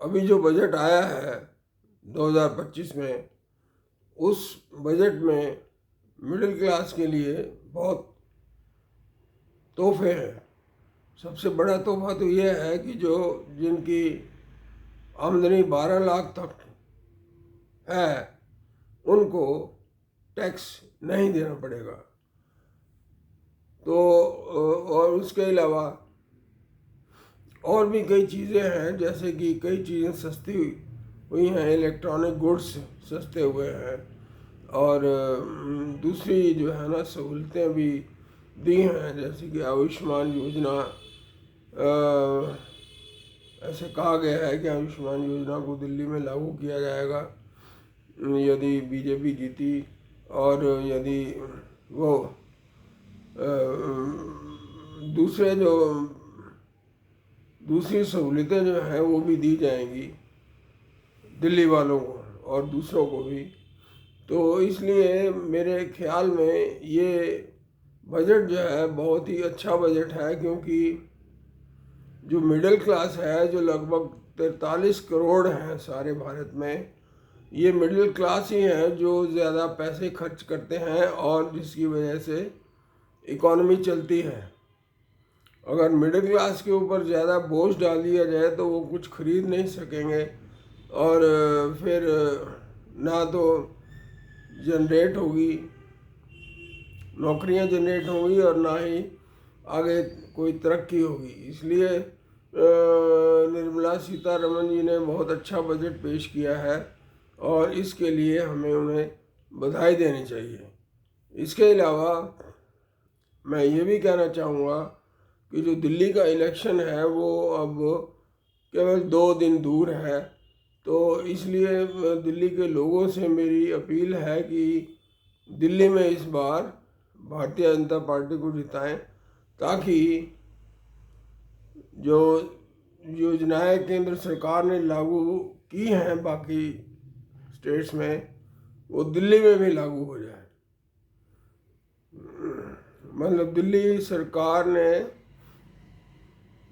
अभी जो बजट आया है 2025 में, उस बजट में मिडिल क्लास के लिए बहुत तोहफे हैं। सबसे बड़ा तोहफा तो यह है कि जो जिनकी आमदनी 12 लाख तक है उनको टैक्स नहीं देना पड़ेगा। तो और उसके अलावा और भी कई चीज़ें हैं, जैसे कि कई चीज़ें सस्ती हुई हैं, इलेक्ट्रॉनिक गुड्स सस्ते हुए हैं, और दूसरी जो है ना सहूलतें भी दी हैं, जैसे कि आयुष्मान योजना। ऐसे कहा गया है कि आयुष्मान योजना को दिल्ली में लागू किया जाएगा यदि बीजेपी जीती, और यदि वो दूसरे जो दूसरी सहूलतें जो हैं वो भी दी जाएंगी दिल्ली वालों को और दूसरों को भी। तो इसलिए मेरे ख्याल में ये बजट जो है बहुत ही अच्छा बजट है, क्योंकि जो मिडिल क्लास है, जो लगभग 43 करोड़ हैं सारे भारत में, ये मिडिल क्लास ही हैं जो ज़्यादा पैसे खर्च करते हैं और जिसकी वजह से इकॉनमी चलती है। अगर मिडिल क्लास के ऊपर ज़्यादा बोझ डाल दिया जाए तो वो कुछ खरीद नहीं सकेंगे, और फिर ना तो जनरेट होगी, नौकरियां जनरेट होंगी, और ना ही आगे कोई तरक्की होगी। इसलिए निर्मला सीतारमण जी ने बहुत अच्छा बजट पेश किया है, और इसके लिए हमें उन्हें बधाई देनी चाहिए। इसके अलावा मैं ये भी कहना चाहूँगा कि जो दिल्ली का इलेक्शन है वो अब केवल 2 दिन दूर है, तो इसलिए दिल्ली के लोगों से मेरी अपील है कि दिल्ली में इस बार भारतीय जनता पार्टी को जिताएं, ताकि जो योजनाएं केंद्र सरकार ने लागू की हैं बाकी स्टेट्स में, वो दिल्ली में भी लागू हो जाए। मतलब दिल्ली सरकार ने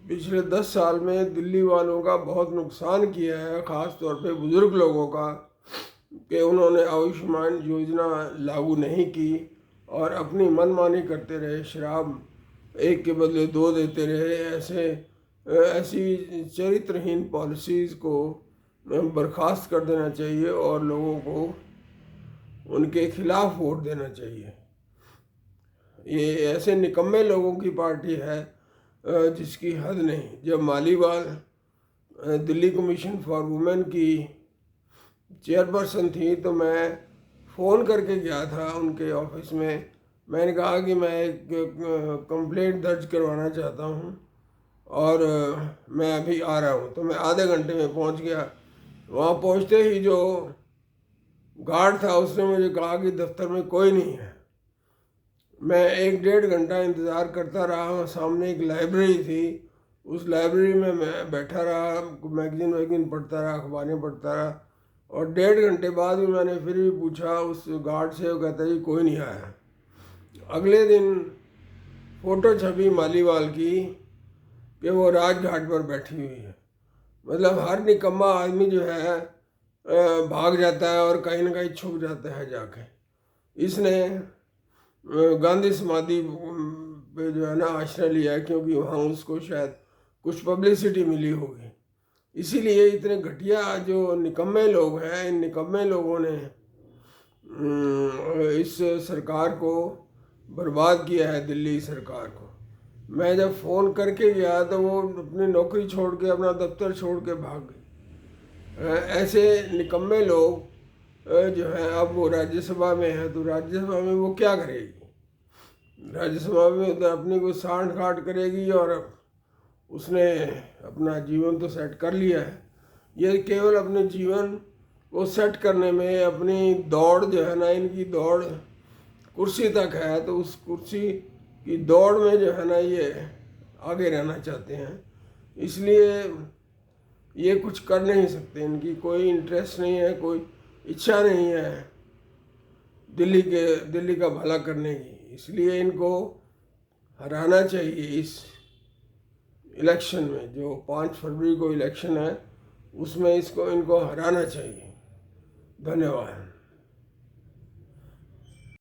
पिछले 10 साल में दिल्ली वालों का बहुत नुकसान किया है, ख़ास तौर पे बुज़ुर्ग लोगों का, कि उन्होंने आयुष्मान योजना लागू नहीं की और अपनी मनमानी करते रहे, शराब एक के बदले 2 देते रहे। ऐसी चरित्रहीन पॉलिसीज़ को बर्खास्त कर देना चाहिए और लोगों को उनके खिलाफ वोट देना चाहिए। ये ऐसे निकम्मे लोगों की पार्टी है जिसकी हद नहीं। जब Maliwal Delhi commission for women की चेयरपर्सन थी तो मैं फ़ोन करके गया था उनके ऑफिस में। मैंने कहा कि मैं एक कंप्लेंट दर्ज करवाना चाहता हूँ और मैं अभी आ रहा हूँ। तो मैं आधे घंटे में पहुँच गया। वहाँ पहुँचते ही जो गार्ड था उसने मुझे कहा कि दफ्तर में कोई नहीं है। मैं 1-1.5 घंटा इंतज़ार करता रहा। सामने एक लाइब्रेरी थी, उस लाइब्रेरी में मैं बैठा रहा, मैगज़ीन वैगज़ीन पढ़ता रहा, अखबारें पढ़ता रहा, और 1.5 घंटे बाद भी मैंने फिर भी पूछा उस गार्ड से, वो कहता जी कोई नहीं आया। अगले दिन फ़ोटो छपी मालीवाल की कि वो राजघाट पर बैठी हुई है। मतलब हर निकम्मा आदमी जो है भाग जाता है और कहीं ना कहीं छुप जाता है जाके। इसने गांधी समाधि पे जो है ना आश्रय लिया है, क्योंकि वहाँ उसको शायद कुछ पब्लिसिटी मिली होगी। इसीलिए इतने घटिया जो निकम्मे लोग हैं, इन निकम्मे लोगों ने इस सरकार को बर्बाद किया है, दिल्ली सरकार को। मैं जब फ़ोन करके गया तो वो अपनी नौकरी छोड़ के, अपना दफ्तर छोड़ के भाग गई। ऐसे निकम्मे लोग जो है, अब वो राज्यसभा में है तो राज्यसभा में वो क्या करेगी? राज्यसभा में तो अपनी को सांठ गांठ करेगी, और उसने अपना जीवन तो सेट कर लिया है। ये केवल अपने जीवन को सेट करने में अपनी दौड़ जो है ना, इनकी दौड़ कुर्सी तक है, तो उस कुर्सी की दौड़ में जो है ना ये आगे रहना चाहते हैं। इसलिए ये कुछ कर नहीं सकते, इनकी कोई इंटरेस्ट नहीं है, कोई इच्छा नहीं है दिल्ली का भला करने की। इसलिए इनको हराना चाहिए इस इलेक्शन में। जो 5 फरवरी को इलेक्शन है उसमें इनको हराना चाहिए। धन्यवाद।